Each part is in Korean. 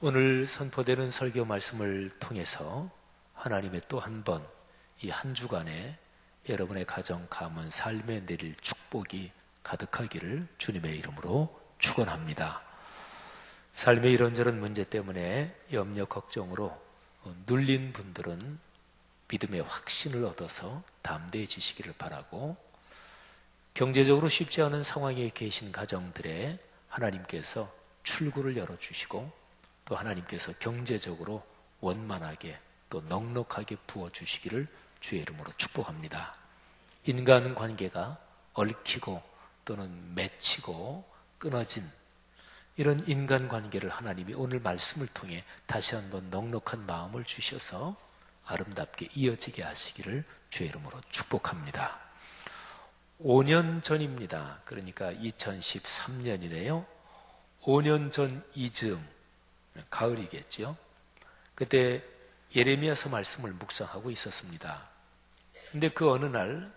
오늘 선포되는 설교 말씀을 통해서 하나님의 또 한 번 이 한 주간에 여러분의 가정, 가문, 삶에 내릴 축복이 가득하기를 주님의 이름으로 축원합니다. 삶의 이런저런 문제 때문에 염려, 걱정으로 눌린 분들은 믿음의 확신을 얻어서 담대해지시기를 바라고, 경제적으로 쉽지 않은 상황에 계신 가정들에 하나님께서 출구를 열어주시고 또 하나님께서 경제적으로 원만하게 또 넉넉하게 부어주시기를 주의 이름으로 축복합니다. 인간관계가 얽히고 또는 맺히고 끊어진 이런 인간관계를 하나님이 오늘 말씀을 통해 다시 한번 넉넉한 마음을 주셔서 아름답게 이어지게 하시기를 주의 이름으로 축복합니다. 5년 전입니다. 그러니까 2013년이네요. 5년 전 이즈음, 가을이겠죠. 그때 예레미야서 말씀을 묵상하고 있었습니다. 근데 그 어느 날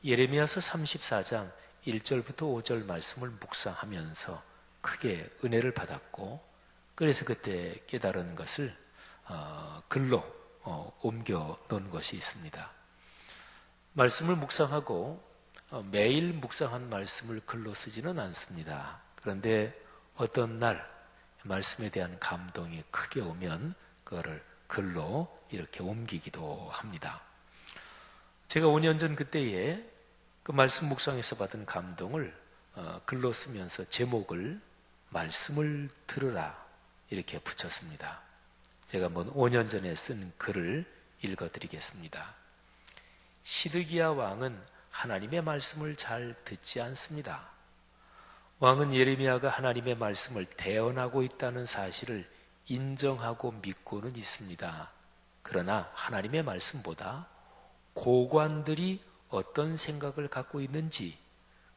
예레미야서 34장 1절부터 5절 말씀을 묵상하면서 크게 은혜를 받았고, 그래서 그때 깨달은 것을 글로 옮겨 놓은 것이 있습니다. 말씀을 묵상하고 매일 묵상한 말씀을 글로 쓰지는 않습니다. 그런데 어떤 날 말씀에 대한 감동이 크게 오면 그거를 글로 이렇게 옮기기도 합니다. 제가 5년 전 그때에 그 말씀 묵상에서 받은 감동을 글로 쓰면서 제목을 말씀을 들으라 이렇게 붙였습니다. 제가 한번 5년 전에 쓴 글을 읽어드리겠습니다. 시드기야 왕은 하나님의 말씀을 잘 듣지 않습니다. 왕은 예레미야가 하나님의 말씀을 대언하고 있다는 사실을 인정하고 믿고는 있습니다. 그러나 하나님의 말씀보다 고관들이 어떤 생각을 갖고 있는지,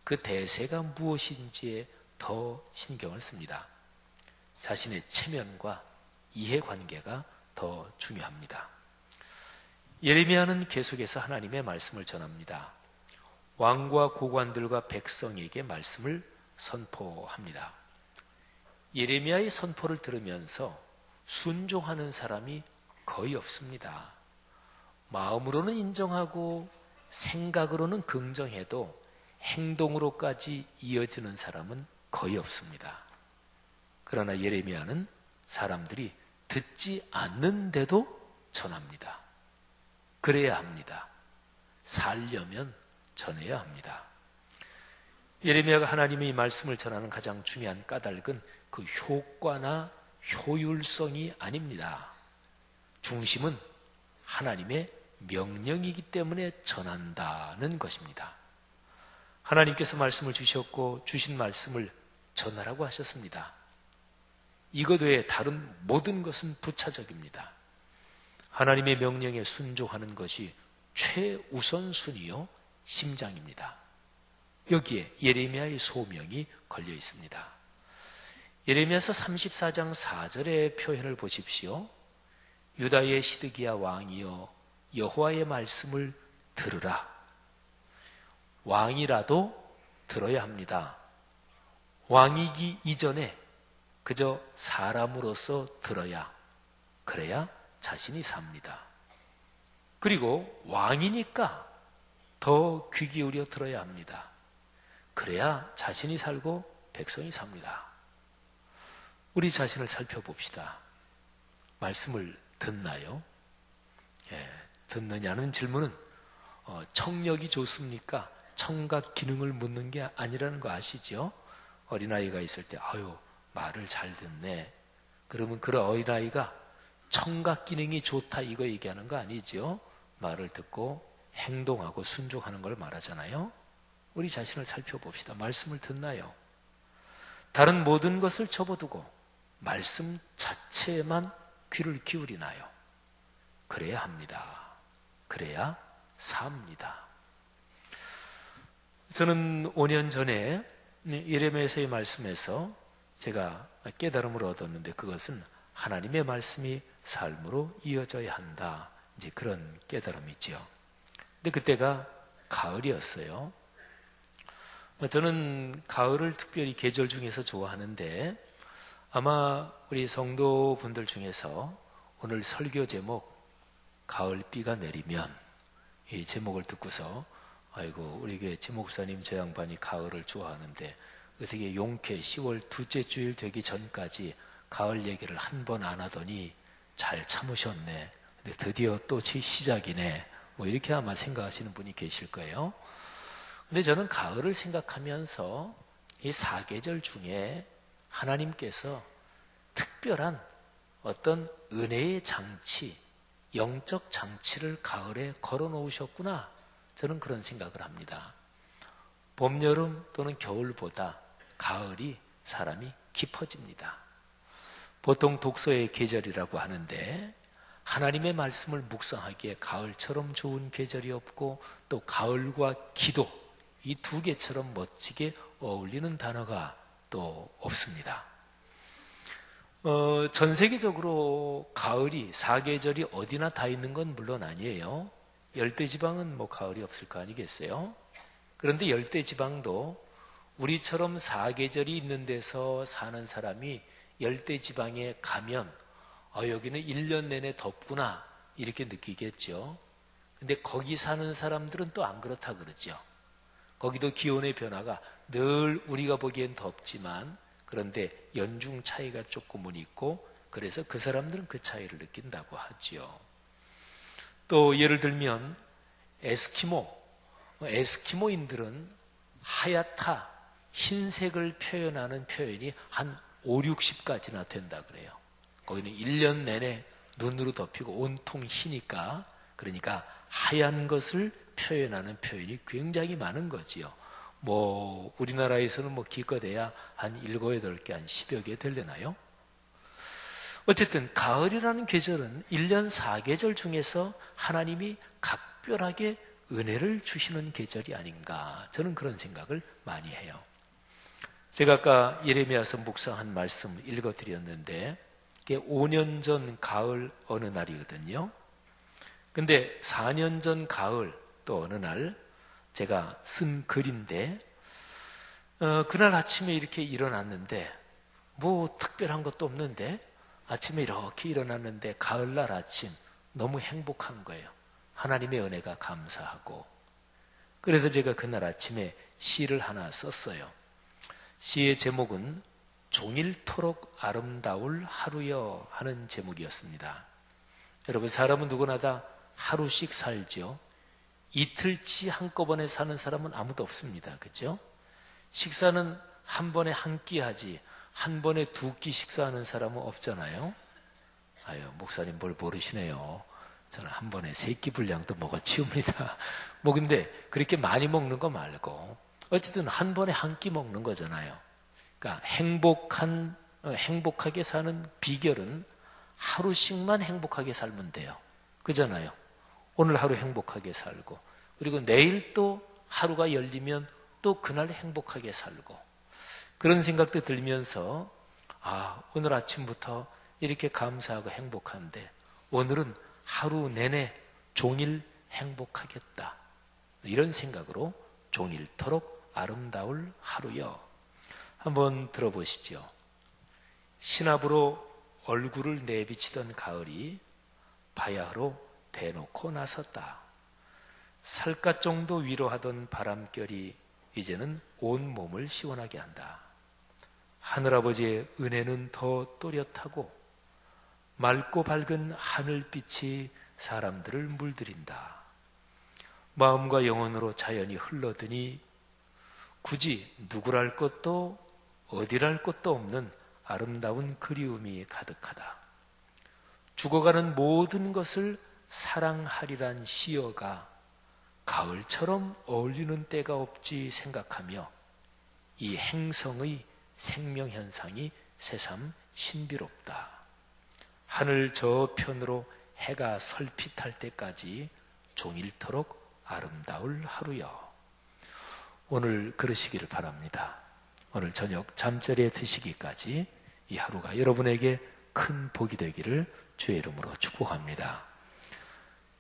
그 대세가 무엇인지에 더 신경을 씁니다. 자신의 체면과 이해관계가 더 중요합니다. 예레미야는 계속해서 하나님의 말씀을 전합니다. 왕과 고관들과 백성에게 말씀을 선포합니다. 예레미야의 선포를 들으면서 순종하는 사람이 거의 없습니다. 마음으로는 인정하고 생각으로는 긍정해도 행동으로까지 이어지는 사람은 거의 없습니다. 그러나 예레미야는 사람들이 듣지 않는데도 전합니다. 그래야 합니다. 살려면 전해야 합니다. 예레미야가 하나님의 말씀을 전하는 가장 중요한 까닭은 그 효과나 효율성이 아닙니다. 중심은 하나님의 명령이기 때문에 전한다는 것입니다. 하나님께서 말씀을 주셨고 주신 말씀을 전하라고 하셨습니다. 이것 외에 다른 모든 것은 부차적입니다. 하나님의 명령에 순종하는 것이 최우선순위요 심장입니다. 여기에 예레미야의 소명이 걸려 있습니다. 예레미야서 34장 4절의 표현을 보십시오. 유다의 시드기야 왕이여 여호와의 말씀을 들으라. 왕이라도 들어야 합니다. 왕이기 이전에 그저 사람으로서 들어야, 그래야 자신이 삽니다. 그리고 왕이니까 더 귀 기울여 들어야 합니다. 그래야 자신이 살고 백성이 삽니다. 우리 자신을 살펴봅시다. 말씀을 듣나요? 듣느냐는 질문은 청력이 좋습니까? 청각 기능을 묻는 게 아니라는 거 아시죠? 어린아이가 있을 때 아유 말을 잘 듣네. 그러면 그런 어린아이가 청각 기능이 좋다 이거 얘기하는 거 아니죠? 말을 듣고 행동하고 순종하는 걸 말하잖아요. 우리 자신을 살펴봅시다. 말씀을 듣나요? 다른 모든 것을 접어두고 말씀 자체에만 귀를 기울이나요? 그래야 합니다. 그래야 삽니다. 저는 5년 전에 예레미야서의 말씀에서 제가 깨달음을 얻었는데, 그것은 하나님의 말씀이 삶으로 이어져야 한다, 이제 그런 깨달음이죠. 근데 그때가 가을이었어요. 저는 가을을 특별히 계절 중에서 좋아하는데 아마 우리 성도분들 중에서 오늘 설교 제목 가을비가 내리면 이 제목을 듣고서 아이고 우리 교회 지목사님 저 양반이 가을을 좋아하는데 어떻게 용케 10월 둘째 주일 되기 전까지 가을 얘기를 한 번 안 하더니 잘 참으셨네. 근데 드디어 또 시작이네. 뭐 이렇게 아마 생각하시는 분이 계실 거예요. 근데 저는 가을을 생각하면서 이 사계절 중에 하나님께서 특별한 어떤 은혜의 장치, 영적 장치를 가을에 걸어 놓으셨구나. 저는 그런 생각을 합니다. 봄, 여름 또는 겨울보다 가을이 사람이 깊어집니다. 보통 독서의 계절이라고 하는데 하나님의 말씀을 묵상하기에 가을처럼 좋은 계절이 없고 또 가을과 기도 이 두 개처럼 멋지게 어울리는 단어가 또 없습니다. 전 세계적으로 가을이 사계절이 어디나 다 있는 건 물론 아니에요. 열대지방은 뭐 가을이 없을 거 아니겠어요? 그런데 열대지방도 우리처럼 사계절이 있는 데서 사는 사람이 열대지방에 가면 여기는 1년 내내 덥구나 이렇게 느끼겠죠. 근데 거기 사는 사람들은 또 안 그렇다 그러죠. 거기도 기온의 변화가 늘 우리가 보기엔 덥지만 그런데 연중 차이가 조금은 있고 그래서 그 사람들은 그 차이를 느낀다고 하죠. 또 예를 들면 에스키모인들은 하얗다, 흰색을 표현하는 표현이 한 5, 60가지나 된다 그래요. 거기는 1년 내내 눈으로 덮이고 온통 희니까 그러니까 하얀 것을 표현하는 표현이 굉장히 많은 거지요. 뭐 우리나라에서는 뭐 기껏해야 한 7, 8개, 한 10여 개 되려나요? 어쨌든 가을이라는 계절은 1년 4계절 중에서 하나님이 각별하게 은혜를 주시는 계절이 아닌가 저는 그런 생각을 많이 해요. 제가 아까 예레미야서 묵상한 말씀 읽어드렸는데 이게 5년 전 가을 어느 날이거든요. 근데 4년 전 가을 또 어느 날 제가 쓴 글인데 그날 아침에 이렇게 일어났는데 뭐 특별한 것도 없는데 아침에 이렇게 일어났는데 가을날 아침 너무 행복한 거예요. 하나님의 은혜가 감사하고 그래서 제가 그날 아침에 시를 하나 썼어요. 시의 제목은 종일토록 아름다울 하루여 하는 제목이었습니다. 여러분 사람은 누구나 다 하루씩 살죠. 이틀치 한꺼번에 사는 사람은 아무도 없습니다. 그렇죠? 식사는 한 번에 한 끼 하지 한 번에 2끼 식사하는 사람은 없잖아요. 아유 목사님 뭘 모르시네요. 저는 한 번에 3끼 분량도 먹어 치웁니다. 뭐 근데 그렇게 많이 먹는 거 말고 어쨌든 한 번에 한 끼 먹는 거잖아요. 그러니까 행복하게 사는 비결은 하루씩만 행복하게 살면 돼요. 그잖아요. 오늘 하루 행복하게 살고 그리고 내일 또 하루가 열리면 또 그날 행복하게 살고 그런 생각도 들면서 오늘 아침부터 이렇게 감사하고 행복한데 오늘은 하루 내내 종일 행복하겠다. 이런 생각으로 종일토록 아름다울 하루여. 한번 들어보시죠. 신압으로 얼굴을 내비치던 가을이 바야흐로 대놓고 나섰다. 살갗 정도 위로 하던 바람결이 이제는 온 몸을 시원하게 한다. 하늘아버지의 은혜는 더 또렷하고 맑고 밝은 하늘빛이 사람들을 물들인다. 마음과 영혼으로 자연이 흘러드니 굳이 누구랄 것도 어디랄 것도 없는 아름다운 그리움이 가득하다. 죽어가는 모든 것을 사랑하리란 시어가 가을처럼 어울리는 때가 없지 생각하며 이 행성의 생명현상이 새삼 신비롭다. 하늘 저편으로 해가 설핏할 때까지 종일토록 아름다울 하루여. 오늘 그러시기를 바랍니다. 오늘 저녁 잠자리에 드시기까지 이 하루가 여러분에게 큰 복이 되기를 주의 이름으로 축복합니다.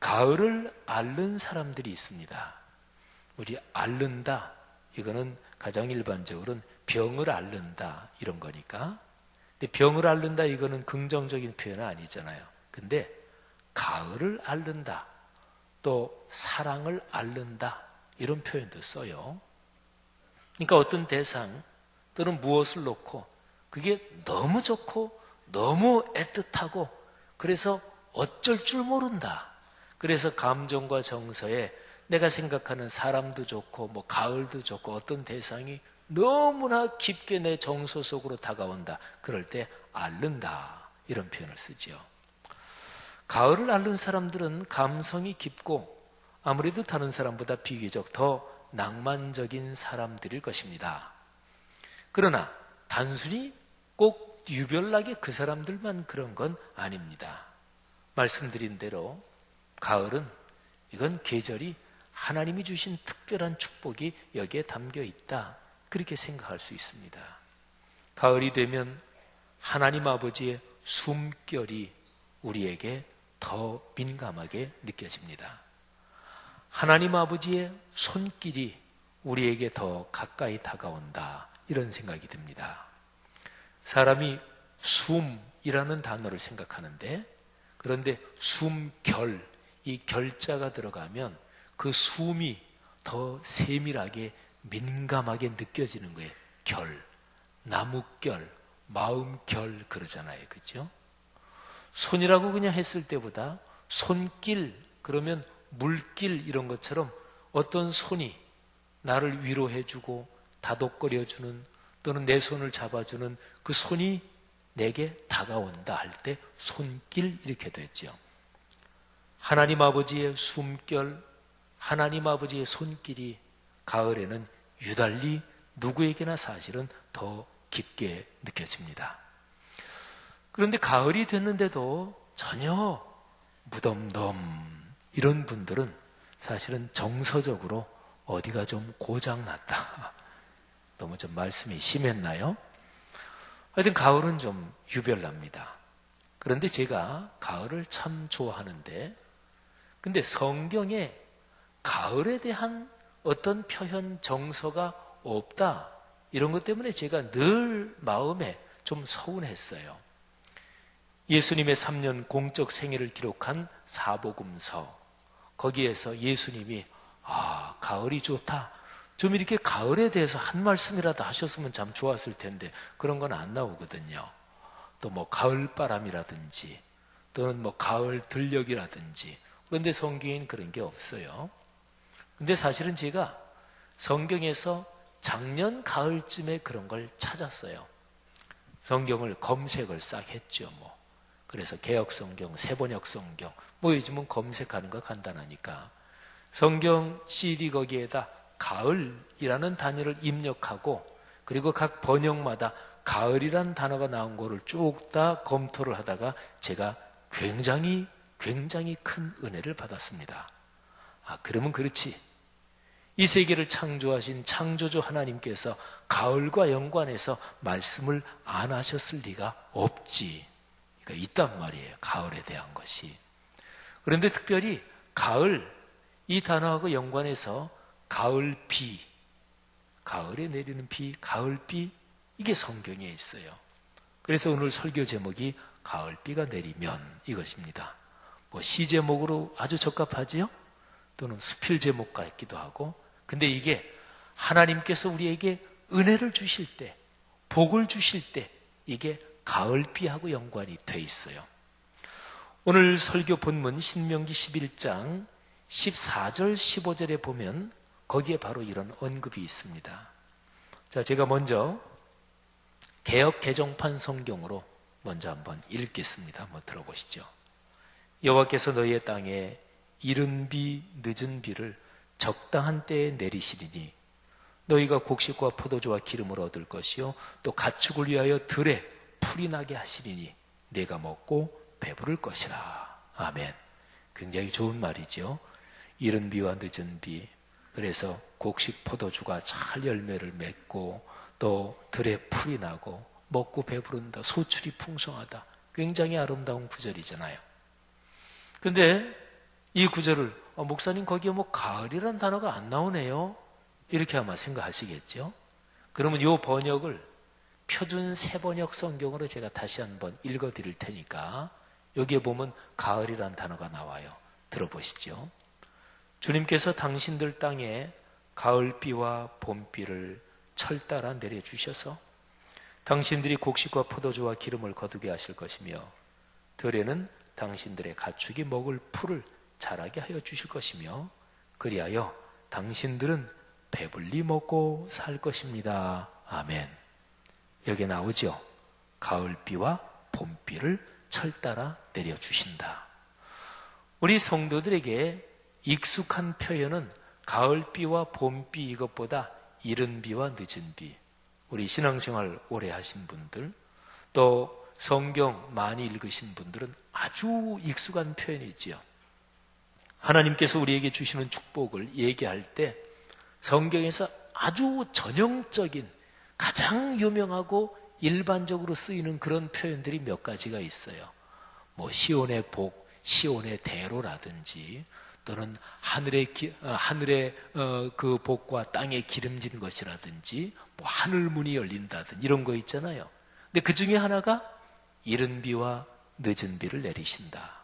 가을을 앓는 사람들이 있습니다. 우리 앓는다 이거는 가장 일반적으로는 병을 앓는다 이런 거니까 근데 병을 앓는다 이거는 긍정적인 표현은 아니잖아요. 근데 가을을 앓는다, 또 사랑을 앓는다 이런 표현도 써요. 그러니까 어떤 대상 또는 무엇을 놓고 그게 너무 좋고 너무 애틋하고 그래서 어쩔 줄 모른다. 그래서 감정과 정서에 내가 생각하는 사람도 좋고 뭐 가을도 좋고 어떤 대상이 너무나 깊게 내 정서 속으로 다가온다. 그럴 때 앓는다 이런 표현을 쓰죠. 가을을 앓는 사람들은 감성이 깊고 아무래도 다른 사람보다 비교적 더 낭만적인 사람들일 것입니다. 그러나 단순히 꼭 유별나게 그 사람들만 그런 건 아닙니다. 말씀드린 대로 가을은 이건 계절이 하나님이 주신 특별한 축복이 여기에 담겨 있다. 그렇게 생각할 수 있습니다. 가을이 되면 하나님 아버지의 숨결이 우리에게 더 민감하게 느껴집니다. 하나님 아버지의 손길이 우리에게 더 가까이 다가온다. 이런 생각이 듭니다. 사람이 숨이라는 단어를 생각하는데 그런데 숨결, 이 결자가 들어가면 그 숨이 더 세밀하게 민감하게 느껴지는 거예요. 결, 나무결, 마음결 그러잖아요. 그렇죠? 손이라고 그냥 했을 때보다 손길, 그러면 물길 이런 것처럼 어떤 손이 나를 위로해주고 다독거려주는 또는 내 손을 잡아주는 그 손이 내게 다가온다 할 때 손길 이렇게 됐죠. 하나님 아버지의 숨결, 하나님 아버지의 손길이 가을에는 유달리 누구에게나 사실은 더 깊게 느껴집니다. 그런데 가을이 됐는데도 전혀 무덤덤 이런 분들은 사실은 정서적으로 어디가 좀 고장났다. 너무 좀 말씀이 심했나요? 하여튼 가을은 좀 유별납니다. 그런데 제가 가을을 참 좋아하는데 근데 성경에 가을에 대한 어떤 표현 정서가 없다. 이런 것 때문에 제가 늘 마음에 좀 서운했어요. 예수님의 3년 공적 생애를 기록한 사복음서 거기에서 예수님이 가을이 좋다. 좀 이렇게 가을에 대해서 한 말씀이라도 하셨으면 참 좋았을 텐데 그런 건 안 나오거든요. 또 뭐 가을바람이라든지 또는 뭐 가을 들녘이라든지 그런데 성경에는 그런 게 없어요. 근데 사실은 제가 성경에서 작년 가을쯤에 그런 걸 찾았어요. 성경을 검색을 싹 했죠. 그래서 개역성경, 세번역성경 요즘은 검색하는 거 간단하니까 성경 CD 거기에다 가을이라는 단어를 입력하고 그리고 각 번역마다 가을이라는 단어가 나온 거를 쭉 다 검토를 하다가 제가 굉장히 큰 은혜를 받았습니다. 그러면 그렇지. 이 세계를 창조하신 창조주 하나님께서 가을과 연관해서 말씀을 안 하셨을 리가 없지. 그러니까 있단 말이에요. 가을에 대한 것이. 그런데 특별히 가을, 이 단어하고 연관해서 가을비, 가을에 내리는 비, 가을비, 이게 성경에 있어요. 그래서 오늘 설교 제목이 가을비가 내리면 이것입니다. 시 제목으로 아주 적합하지요? 또는 수필 제목 같기도 하고. 근데 이게 하나님께서 우리에게 은혜를 주실 때, 복을 주실 때 이게 가을비하고 연관이 돼 있어요. 오늘 설교 본문 신명기 11장 14절 15절에 보면 거기에 바로 이런 언급이 있습니다. 자, 제가 먼저 개역 개정판 성경으로 먼저 한번 읽겠습니다. 한번 들어보시죠. 여호와께서 너희의 땅에 이른 비 늦은 비를 적당한 때에 내리시리니 너희가 곡식과 포도주와 기름을 얻을 것이요 또 가축을 위하여 들에 풀이 나게 하시리니 내가 먹고 배부를 것이라. 아멘. 굉장히 좋은 말이죠. 이른 비와 늦은 비. 그래서 곡식 포도주가 잘 열매를 맺고 또 들에 풀이 나고 먹고 배부른다. 소출이 풍성하다. 굉장히 아름다운 구절이잖아요. 근데 이 구절을 목사님 거기에 가을이란 단어가 안 나오네요. 이렇게 아마 생각하시겠죠. 그러면 이 번역을 표준 세번역 성경으로 제가 다시 한번 읽어드릴 테니까 여기에 보면 가을이란 단어가 나와요. 들어보시죠. 주님께서 당신들 땅에 가을비와 봄비를 철따라 내려주셔서 당신들이 곡식과 포도주와 기름을 거두게 하실 것이며 들에는 당신들의 가축이 먹을 풀을 자라게 하여 주실 것이며 그리하여 당신들은 배불리 먹고 살 것입니다. 아멘. 여기 나오죠. 가을비와 봄비를 철따라 내려주신다. 우리 성도들에게 익숙한 표현은 가을비와 봄비 이것보다 이른 비와 늦은 비. 우리 신앙생활 오래 하신 분들 또 성경 많이 읽으신 분들은 아주 익숙한 표현이지요. 하나님께서 우리에게 주시는 축복을 얘기할 때 성경에서 아주 전형적인 가장 유명하고 일반적으로 쓰이는 그런 표현들이 몇 가지가 있어요. 뭐 시온의 복, 시온의 대로라든지 또는 하늘의 그 복과 땅에 기름진 것이라든지 뭐 하늘 문이 열린다든지 이런 거 있잖아요. 근데 그 중에 하나가 이른 비와 늦은 비를 내리신다.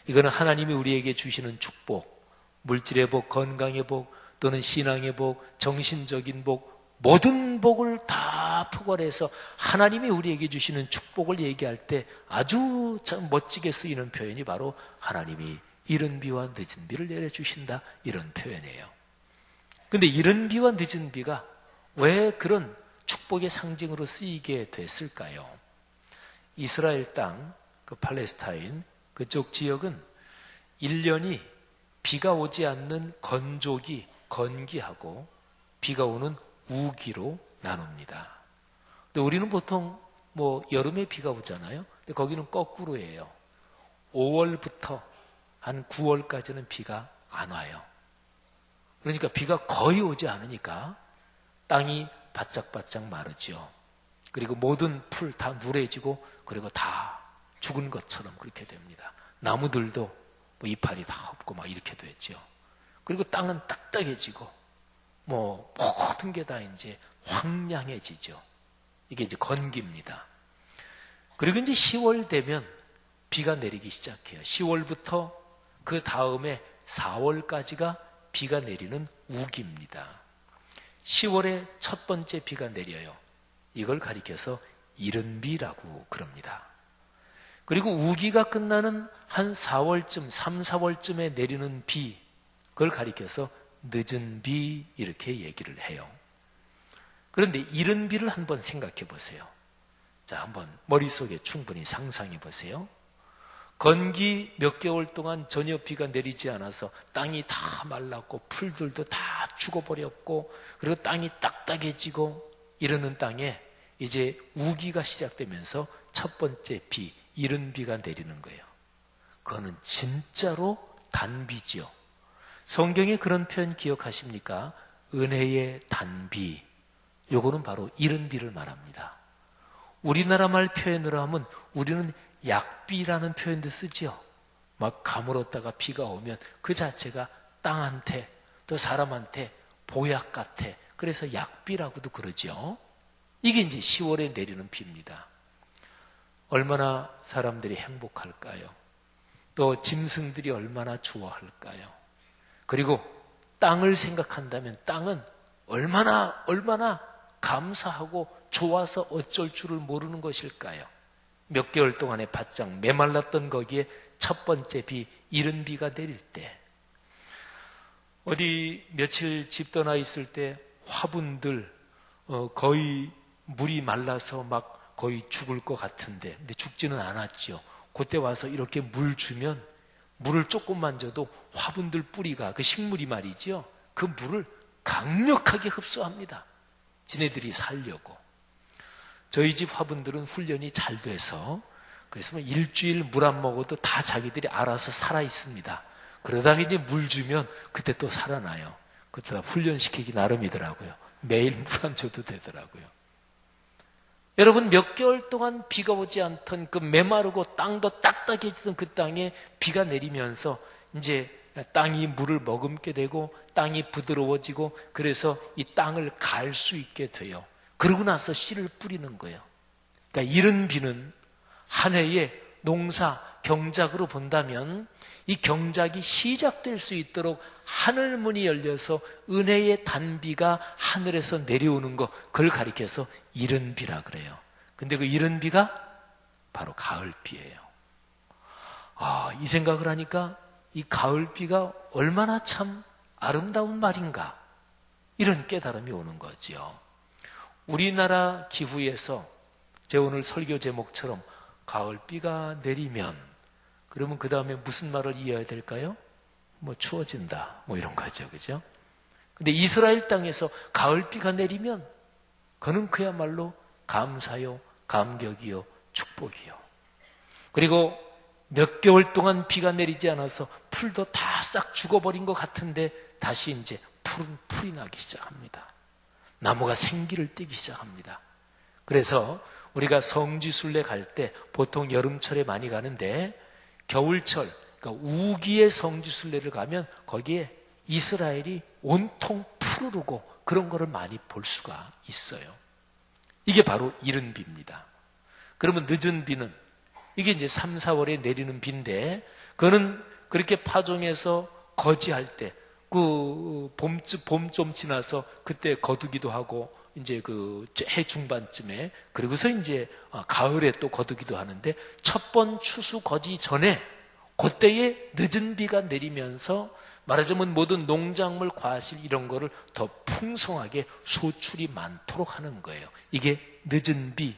이거는 하나님이 우리에게 주시는 축복, 물질의 복, 건강의 복, 또는 신앙의 복, 정신적인 복, 모든 복을 다 포괄해서 하나님이 우리에게 주시는 축복을 얘기할 때 아주 참 멋지게 쓰이는 표현이 바로 하나님이 이른 비와 늦은 비를 내려주신다 이런 표현이에요. 근데 이른 비와 늦은 비가 왜 그런 축복의 상징으로 쓰이게 됐을까요? 이스라엘 땅, 그 팔레스타인 그쪽 지역은 1년이 비가 오지 않는 건조기, 건기하고 비가 오는 우기로 나눕니다. 근데 우리는 보통 뭐 여름에 비가 오잖아요. 근데 거기는 거꾸로예요. 5월부터 한 9월까지는 비가 안 와요. 그러니까 비가 거의 오지 않으니까 땅이 바짝바짝 마르죠. 그리고 모든 풀 다 누래지고 그리고 다 죽은 것처럼 그렇게 됩니다. 나무들도 뭐 이파리 다 없고 막 이렇게 되죠. 그리고 땅은 딱딱해지고 뭐 모든 게 다 이제 황량해지죠. 이게 이제 건기입니다. 그리고 이제 10월 되면 비가 내리기 시작해요. 10월부터 그 다음에 4월까지가 비가 내리는 우기입니다. 10월에 첫 번째 비가 내려요. 이걸 가리켜서 이른 비라고 그럽니다. 그리고 우기가 끝나는 한 4월쯤, 3, 4월쯤에 내리는 비, 그걸 가리켜서 늦은 비 이렇게 얘기를 해요. 그런데 이른 비를 한번 생각해 보세요. 자, 한번 머릿속에 충분히 상상해 보세요. 건기 몇 개월 동안 전혀 비가 내리지 않아서 땅이 다 말랐고 풀들도 다 죽어버렸고 그리고 땅이 딱딱해지고 이러는 땅에 이제 우기가 시작되면서 첫 번째 비, 이른 비가 내리는 거예요. 그거는 진짜로 단비죠. 성경에 그런 표현 기억하십니까? 은혜의 단비. 요거는 바로 이른 비를 말합니다. 우리나라 말 표현으로 하면 우리는 약비라는 표현도 쓰죠. 막 가물었다가 비가 오면 그 자체가 땅한테 또 사람한테 보약 같아. 그래서 약비라고도 그러죠. 이게 이제 10월에 내리는 비입니다. 얼마나 사람들이 행복할까요? 또 짐승들이 얼마나 좋아할까요? 그리고 땅을 생각한다면 땅은 얼마나 감사하고 좋아서 어쩔 줄을 모르는 것일까요? 몇 개월 동안에 바짝 메말랐던 거기에 첫 번째 비, 이른 비가 내릴 때 어디 며칠 집 떠나 있을 때 화분들 거의 물이 말라서 막 거의 죽을 것 같은데 근데 죽지는 않았죠. 그때 와서 이렇게 물 주면 물을 조금만 줘도 화분들 뿌리가 그 식물이 말이죠. 그 물을 강력하게 흡수합니다. 지네들이 살려고. 저희 집 화분들은 훈련이 잘 돼서 그래서 일주일 물 안 먹어도 다 자기들이 알아서 살아 있습니다. 그러다가 이제 물 주면 그때 또 살아나요. 그때 훈련시키기 나름이더라고요. 매일 물 안 줘도 되더라고요. 여러분 몇 개월 동안 비가 오지 않던 그 메마르고 땅도 딱딱해지던 그 땅에 비가 내리면서 이제 땅이 물을 머금게 되고 땅이 부드러워지고 그래서 이 땅을 갈 수 있게 돼요. 그러고 나서 씨를 뿌리는 거예요. 그러니까 이른 비는 한 해의 농사, 경작으로 본다면 이 경작이 시작될 수 있도록 하늘문이 열려서 은혜의 단비가 하늘에서 내려오는 거, 그걸 가리켜서 이른 비라 그래요. 근데 그 이른 비가 바로 가을비예요. 이 생각을 하니까 이 가을비가 얼마나 참 아름다운 말인가, 이런 깨달음이 오는 거지요. 우리나라 기후에서 제 오늘 설교 제목처럼 가을비가 내리면, 그러면 그 다음에 무슨 말을 이해해야 될까요? 추워진다, 이런 거죠, 그죠? 근데 이스라엘 땅에서 가을비가 내리면 그는 그야말로 감사요, 감격이요, 축복이요. 그리고 몇 개월 동안 비가 내리지 않아서 풀도 다 싹 죽어버린 것 같은데 다시 이제 푸른 풀이 나기 시작합니다. 나무가 생기를 띠기 시작합니다. 그래서 우리가 성지순례 갈 때 보통 여름철에 많이 가는데, 겨울철, 그러니까 우기의 성지순례를 가면 거기에 이스라엘이 온통 푸르르고 그런 거를 많이 볼 수가 있어요. 이게 바로 이른 비입니다. 그러면 늦은 비는, 이게 이제 3, 4월에 내리는 비인데, 그거는 그렇게 파종해서 거지할 때, 봄 좀 지나서 그때 거두기도 하고, 이제 해 중반쯤에, 그러고서 이제 가을에 또 거두기도 하는데, 첫 번 추수 거지 전에 그때에 늦은 비가 내리면서 말하자면 모든 농작물, 과실 이런 거를 더 풍성하게 소출이 많도록 하는 거예요. 이게 늦은 비,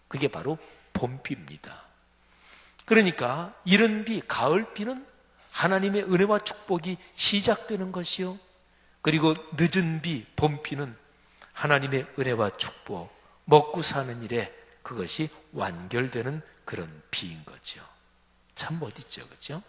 그게 바로 봄비입니다. 그러니까 이른 비, 가을비는 하나님의 은혜와 축복이 시작되는 것이요, 그리고 늦은 비, 봄비는 하나님의 은혜와 축복, 먹고 사는 일에 그것이 완결되는 그런 비인 거죠. 참 멋있죠, 그렇죠?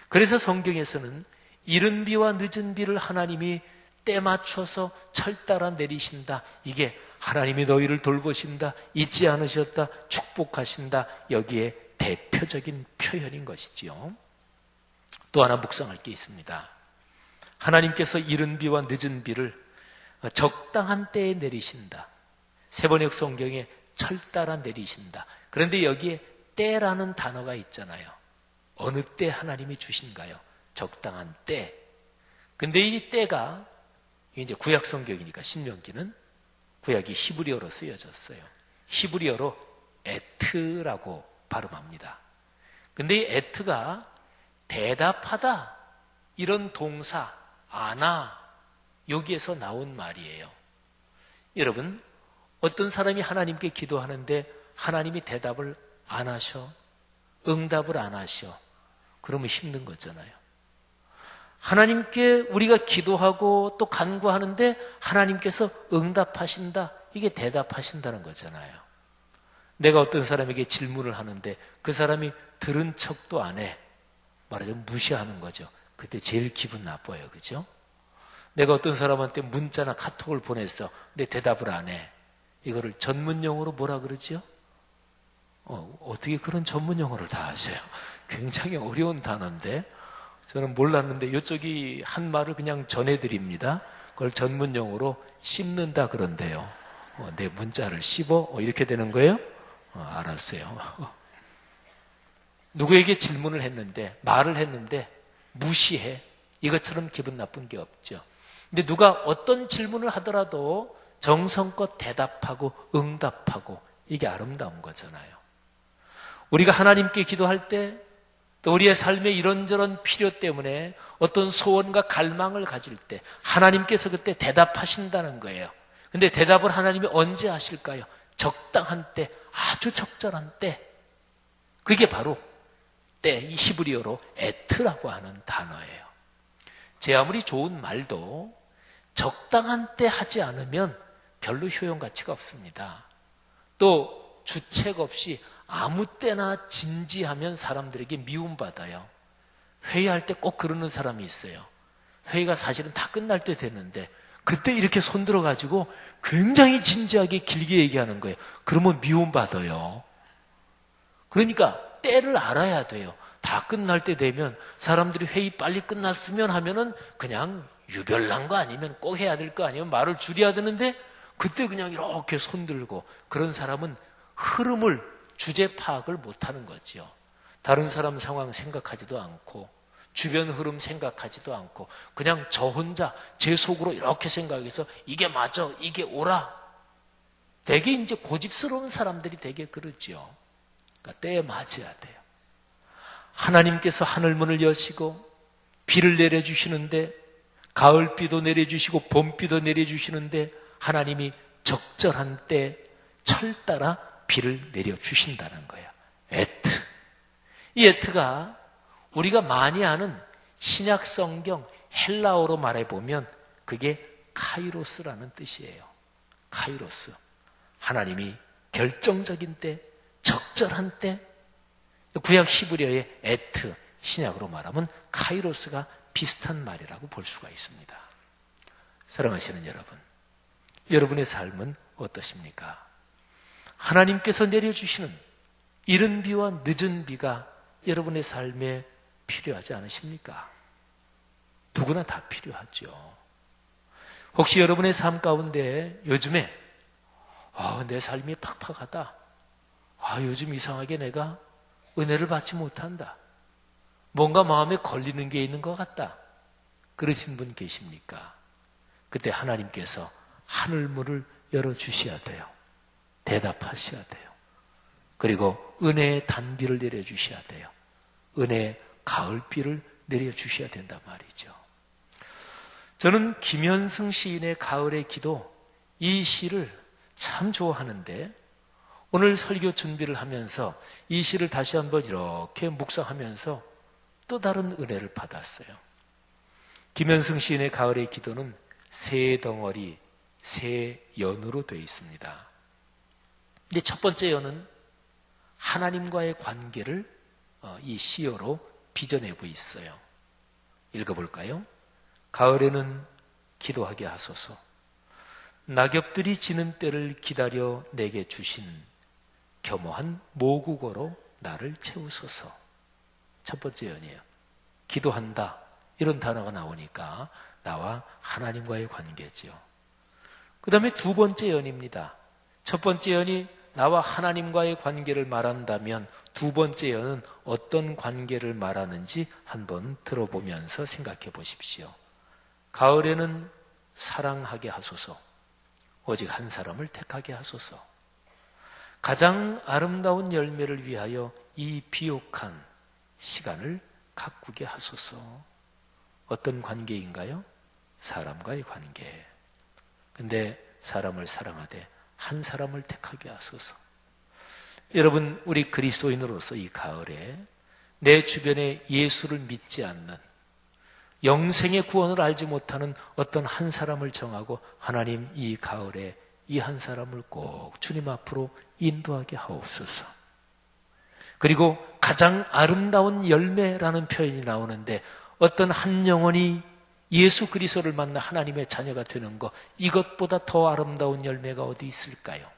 그래서 성경에서는 이른 비와 늦은 비를 하나님이 때 맞춰서 철따라 내리신다, 이게 하나님이 너희를 돌보신다, 잊지 않으셨다, 축복하신다, 여기에 대표적인 표현인 것이지요. 또 하나 묵상할 게 있습니다. 하나님께서 이른 비와 늦은 비를 적당한 때에 내리신다. 세번역 성경에 철따라 내리신다. 그런데 여기에 때라는 단어가 있잖아요. 어느 때 하나님이 주신가요? 적당한 때. 근데 이 때가, 이제 구약 성경이니까 신명기는 구약이 히브리어로 쓰여졌어요. 히브리어로 에트라고 발음합니다. 근데 이 에트가 대답하다, 이런 동사 아나, 여기에서 나온 말이에요. 여러분, 어떤 사람이 하나님께 기도하는데 하나님이 대답을 안 하셔, 응답을 안 하셔, 그러면 힘든 거잖아요. 하나님께 우리가 기도하고 또 간구하는데 하나님께서 응답하신다, 이게 대답하신다는 거잖아요. 내가 어떤 사람에게 질문을 하는데 그 사람이 들은 척도 안 해, 말하자면 무시하는 거죠. 그때 제일 기분 나빠요, 그죠? 내가 어떤 사람한테 문자나 카톡을 보냈어, 근데 대답을 안 해. 이거를 전문용어로 뭐라 그러지요? 어떻게 그런 전문용어를 다 아세요? 굉장히 어려운 단어인데 저는 몰랐는데 이쪽이 한 말을 그냥 전해드립니다. 그걸 전문용어로 씹는다 그런대요. 내 문자를 씹어? 이렇게 되는 거예요? 알았어요. 누구에게 질문을 했는데, 말을 했는데 무시해, 이것처럼 기분 나쁜 게 없죠. 근데 누가 어떤 질문을 하더라도 정성껏 대답하고 응답하고, 이게 아름다운 거잖아요. 우리가 하나님께 기도할 때, 또 우리의 삶의 이런저런 필요 때문에 어떤 소원과 갈망을 가질 때 하나님께서 그때 대답하신다는 거예요. 근데 대답을 하나님이 언제 하실까요? 적당한 때, 아주 적절한 때. 그게 바로 때, 이 히브리어로 에트라고 하는 단어예요. 제 아무리 좋은 말도 적당한 때 하지 않으면 별로 효용가치가 없습니다. 또 주책 없이 아무 때나 진지하면 사람들에게 미움받아요. 회의할 때 꼭 그러는 사람이 있어요. 회의가 사실은 다 끝날 때 됐는데 그때 이렇게 손들어가지고 굉장히 진지하게 길게 얘기하는 거예요. 그러면 미움받아요. 그러니까 때를 알아야 돼요. 다 끝날 때 되면 사람들이 회의 빨리 끝났으면 하면은 그냥 유별난 거 아니면 꼭 해야 될 거 아니면 말을 줄여야 되는데, 그때 그냥 이렇게 손들고, 그런 사람은 흐름을, 주제 파악을 못하는 거지요. 다른 사람 상황 생각하지도 않고 주변 흐름 생각하지도 않고 그냥 저 혼자 제 속으로 이렇게 생각해서 이게 맞아, 이게 옳아. 되게 이제 고집스러운 사람들이 되게 그러지요. 그러니까 때에 맞아야 돼요. 하나님께서 하늘문을 여시고 비를 내려주시는데, 가을비도 내려주시고 봄비도 내려주시는데, 하나님이 적절한 때 철 따라 비를 내려주신다는 거예요. 에트. 이 에트가 우리가 많이 아는 신약 성경 헬라어로 말해보면 그게 카이로스라는 뜻이에요. 카이로스. 하나님이 결정적인 때, 적절한 때, 구약 히브리어의 에트, 신약으로 말하면 카이로스가 비슷한 말이라고 볼 수가 있습니다. 사랑하시는 여러분, 여러분의 삶은 어떠십니까? 하나님께서 내려주시는 이른 비와 늦은 비가 여러분의 삶에 필요하지 않으십니까? 누구나 다 필요하죠. 혹시 여러분의 삶 가운데 요즘에 내 삶이 팍팍하다, 요즘 이상하게 내가 은혜를 받지 못한다, 뭔가 마음에 걸리는 게 있는 것 같다, 그러신 분 계십니까? 그때 하나님께서 하늘문을 열어주셔야 돼요. 대답하셔야 돼요. 그리고 은혜의 단비를 내려주셔야 돼요. 은혜의 가을비를 내려주셔야 된단 말이죠. 저는 김현승 시인의 가을의 기도, 이 시를 참 좋아하는데 오늘 설교 준비를 하면서 이 시를 다시 한번 이렇게 묵상하면서 또 다른 은혜를 받았어요. 김현승 시인의 가을의 기도는 세 덩어리, 세 연으로 되어 있습니다. 근데 첫 번째 연은 하나님과의 관계를 이 시어로 빚어내고 있어요. 읽어볼까요? 가을에는 기도하게 하소서. 낙엽들이 지는 때를 기다려 내게 주신 겸허한 모국어로 나를 채우소서. 첫 번째 연이에요. 기도한다, 이런 단어가 나오니까 나와 하나님과의 관계죠. 그 다음에 두 번째 연입니다. 첫 번째 연이 나와 하나님과의 관계를 말한다면 두 번째 연은 어떤 관계를 말하는지 한번 들어보면서 생각해 보십시오. 가을에는 사랑하게 하소서. 오직 한 사람을 택하게 하소서. 가장 아름다운 열매를 위하여 이 비옥한 시간을 가꾸게 하소서. 어떤 관계인가요? 사람과의 관계. 근데 사람을 사랑하되 한 사람을 택하게 하소서. 여러분, 우리 그리스도인으로서 이 가을에 내 주변에 예수를 믿지 않는, 영생의 구원을 알지 못하는 어떤 한 사람을 정하고, 하나님, 이 가을에 이 한 사람을 꼭 주님 앞으로 인도하게 하옵소서. 그리고 가장 아름다운 열매라는 표현이 나오는데, 어떤 한 영혼이 예수 그리스도를 만나 하나님의 자녀가 되는 것, 이것보다 더 아름다운 열매가 어디 있을까요?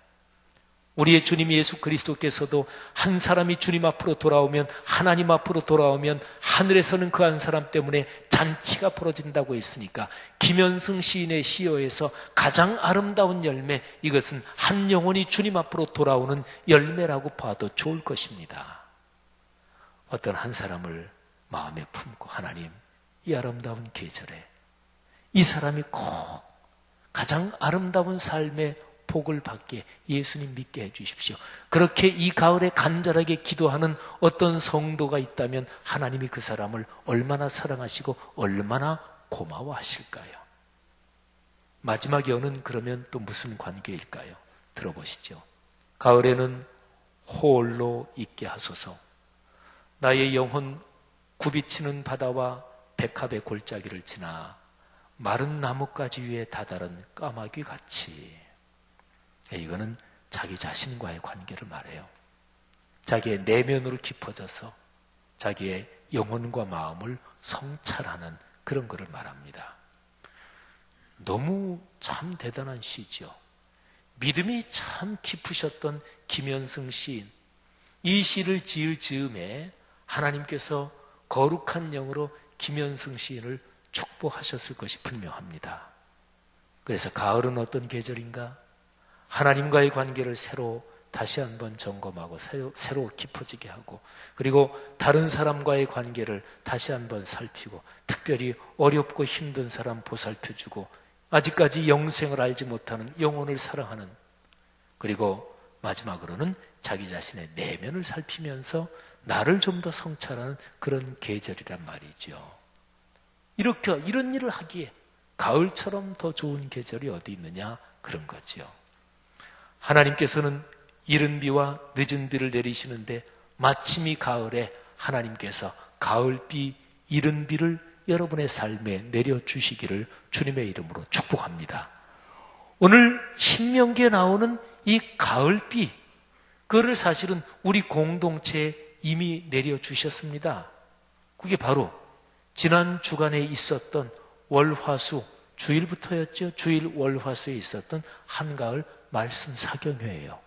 우리의 주님 예수 그리스도께서도 한 사람이 주님 앞으로 돌아오면, 하나님 앞으로 돌아오면 하늘에서는 그 한 사람 때문에 잔치가 벌어진다고 했으니까, 김현승 시인의 시어에서 가장 아름다운 열매, 이것은 한 영혼이 주님 앞으로 돌아오는 열매라고 봐도 좋을 것입니다. 어떤 한 사람을 마음에 품고, 하나님, 이 아름다운 계절에 이 사람이 꼭 가장 아름다운 삶의 복을 받게 예수님 믿게 해주십시오. 그렇게 이 가을에 간절하게 기도하는 어떤 성도가 있다면 하나님이 그 사람을 얼마나 사랑하시고 얼마나 고마워하실까요? 마지막 연은 그러면 또 무슨 관계일까요? 들어보시죠. 가을에는 홀로 있게 하소서. 나의 영혼 굽이치는 바다와 백합의 골짜기를 지나 마른 나뭇가지 위에 다다른 까마귀 같이. 이거는 자기 자신과의 관계를 말해요. 자기의 내면으로 깊어져서 자기의 영혼과 마음을 성찰하는 그런 것을 말합니다. 너무 참 대단한 시죠. 믿음이 참 깊으셨던 김현승 시인, 이 시를 지을 즈음에 하나님께서 거룩한 영으로 김현승 시인을 축복하셨을 것이 분명합니다. 그래서 가을은 어떤 계절인가? 하나님과의 관계를 다시 한번 점검하고 새로 깊어지게 하고, 그리고 다른 사람과의 관계를 다시 한번 살피고, 특별히 어렵고 힘든 사람 보살펴주고, 아직까지 영생을 알지 못하는 영혼을 사랑하는, 그리고 마지막으로는 자기 자신의 내면을 살피면서 나를 좀 더 성찰하는 그런 계절이란 말이죠. 이런 일을 하기에 가을처럼 더 좋은 계절이 어디 있느냐, 그런 거지요. 하나님께서는 이른 비와 늦은 비를 내리시는데 마침 이 가을에 하나님께서 가을비, 이른 비를 여러분의 삶에 내려주시기를 주님의 이름으로 축복합니다. 오늘 신명기에 나오는 이 가을비, 그거를 사실은 우리 공동체에 이미 내려주셨습니다. 그게 바로 지난 주간에 있었던 월화수 주일부터였죠. 주일 월화수에 있었던 한가을 말씀 사경회예요.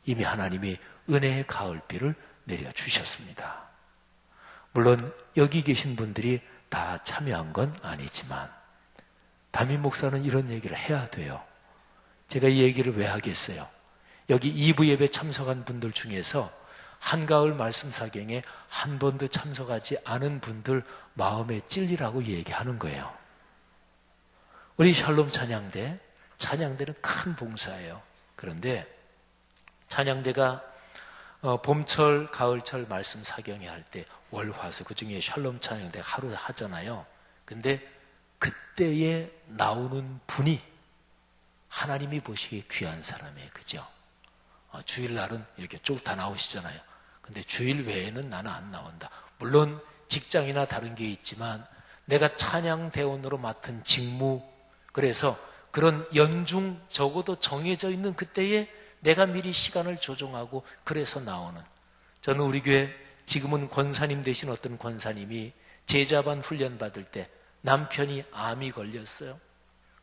이미 하나님이 은혜의 가을비를 내려주셨습니다. 물론 여기 계신 분들이 다 참여한 건 아니지만 담임 목사는 이런 얘기를 해야 돼요. 제가 이 얘기를 왜 하겠어요? 여기 2부 예배 참석한 분들 중에서 한가을 말씀 사경에 한 번도 참석하지 않은 분들 마음에 찔리라고 얘기하는 거예요. 우리 샬롬 찬양대는 큰 봉사예요. 그런데 찬양대가 봄철, 가을철 말씀 사경회 할 때 월화수, 그 중에 샬롬 찬양대 하루 하잖아요. 근데 그때에 나오는 분이 하나님이 보시기에 귀한 사람이에요. 그죠? 주일날은 이렇게 쭉 다 나오시잖아요. 근데 주일 외에는 나는 안 나온다. 물론 직장이나 다른 게 있지만 내가 찬양대원으로 맡은 직무, 그래서 그런 연중 적어도 정해져 있는 그때에 내가 미리 시간을 조정하고 그래서 나오는, 저는 우리 교회 지금은 권사님 되신 어떤 권사님이 제자반 훈련 받을 때 남편이 암이 걸렸어요.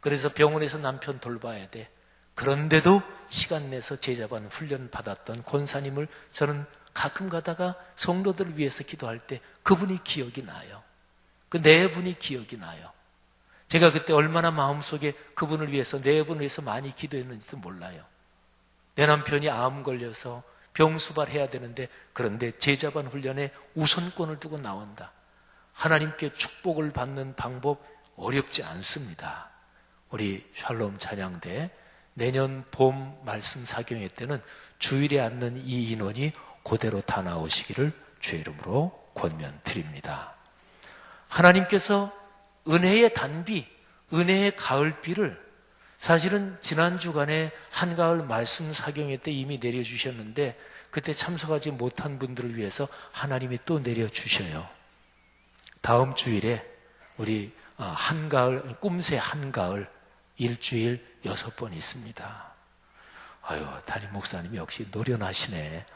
그래서 병원에서 남편 돌봐야 돼. 그런데도 시간 내서 제자반 훈련 받았던 권사님을 저는 가끔 가다가 성도들을 위해서 기도할 때 그분이 기억이 나요. 그 네 분이 기억이 나요. 제가 그때 얼마나 마음속에 그분을 위해서, 네 분을 위해서 많이 기도했는지도 몰라요. 내 남편이 암 걸려서 병수발해야 되는데, 그런데 제자반 훈련에 우선권을 두고 나온다. 하나님께 축복을 받는 방법 어렵지 않습니다. 우리 샬롬 찬양대 내년 봄 말씀 사경회 때는 주일에 앉는 이 인원이 그대로 다 나오시기를 주의 이름으로 권면드립니다. 하나님께서 은혜의 단비, 은혜의 가을비를 사실은 지난 주간에 한가을 말씀 사경회 때 이미 내려주셨는데 그때 참석하지 못한 분들을 위해서 하나님이 또 내려주셔요. 다음 주일에 우리 한가을, 꿈새 한가을 일주일 6번 있습니다. 아유, 담임 목사님이 역시 노련하시네.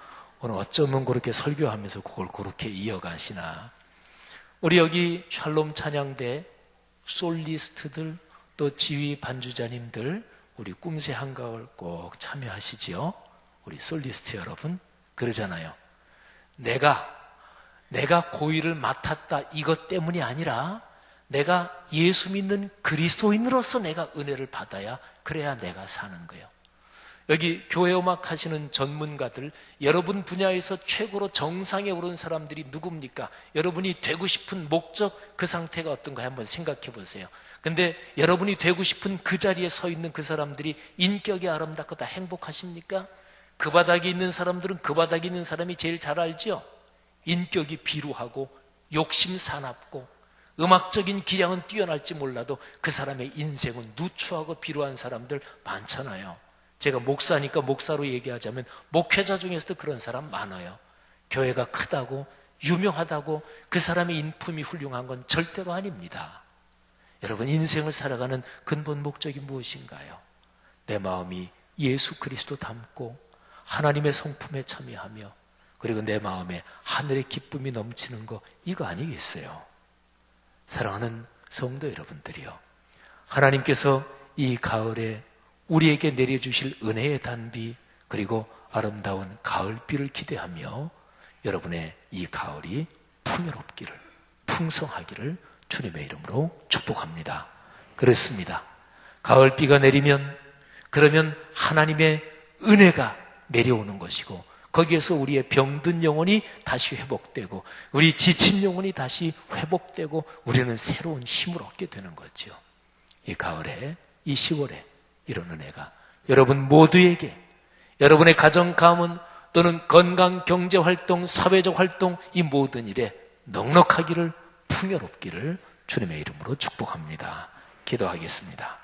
오늘 어쩌면 그렇게 설교하면서 그걸 그렇게 이어가시나. 우리 여기 샬롬 찬양대 솔리스트들, 또 지휘 반주자님들, 우리 꿈새 한가을 꼭 참여하시지요. 우리 솔리스트 여러분, 그러잖아요. 내가 고의를 맡았다 이것 때문이 아니라 내가 예수 믿는 그리스도인으로서 내가 은혜를 받아야, 그래야 내가 사는 거예요. 여기 교회 음악 하시는 전문가들, 여러분 분야에서 최고로 정상에 오른 사람들이 누굽니까? 여러분이 되고 싶은 목적, 그 상태가 어떤가 한번 생각해 보세요. 근데 여러분이 되고 싶은 그 자리에 서 있는 그 사람들이 인격이 아름답고 다 행복하십니까? 그 바닥에 있는 사람들은 그 바닥에 있는 사람이 제일 잘 알죠? 인격이 비루하고 욕심 사납고 음악적인 기량은 뛰어날지 몰라도 그 사람의 인생은 누추하고 비루한 사람들 많잖아요. 제가 목사니까 목사로 얘기하자면 목회자 중에서도 그런 사람 많아요. 교회가 크다고 유명하다고 그 사람의 인품이 훌륭한 건 절대로 아닙니다. 여러분, 인생을 살아가는 근본 목적이 무엇인가요? 내 마음이 예수 그리스도 닮고 하나님의 성품에 참여하며, 그리고 내 마음에 하늘의 기쁨이 넘치는 거, 이거 아니겠어요? 사랑하는 성도 여러분들이요, 하나님께서 이 가을에 우리에게 내려주실 은혜의 단비, 그리고 아름다운 가을비를 기대하며 여러분의 이 가을이 풍요롭기를, 풍성하기를 주님의 이름으로 축복합니다. 그렇습니다. 가을비가 내리면 그러면 하나님의 은혜가 내려오는 것이고 거기에서 우리의 병든 영혼이 다시 회복되고 우리 지친 영혼이 다시 회복되고 우리는 새로운 힘을 얻게 되는 거죠. 이 가을에, 이 10월에 이런 은혜가 여러분 모두에게 여러분의 가정, 가문 또는 건강, 경제활동, 사회적 활동 이 모든 일에 넉넉하기를 풍요롭기를 주님의 이름으로 축복합니다. 기도하겠습니다.